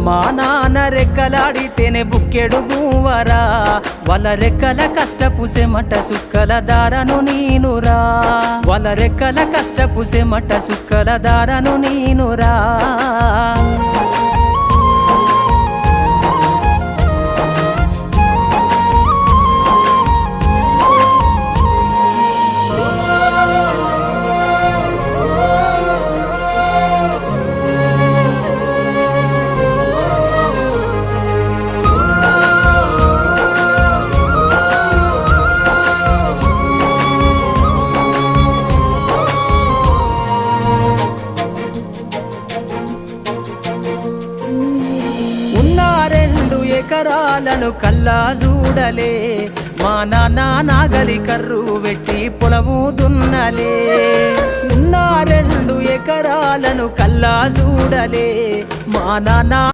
అమ్మా నాన్న రెక్కలాడితేనే బుక్కెడు గువ్వరా వాళ్ళ రెక్కల కష్టపు సెమట సుక్కల దారను నీనురా వాళ్ళ రెక్కల కష్టపు సెమట సుక్కల దారను నీనురా ఎకరాలను కల్లా చూడలే మా నాన్న నాగలి కర్రు వెట్టి పొలము దున్నలే ఉన్న 2 ఎకరాలను కల్లా చూడలే మా నాన్న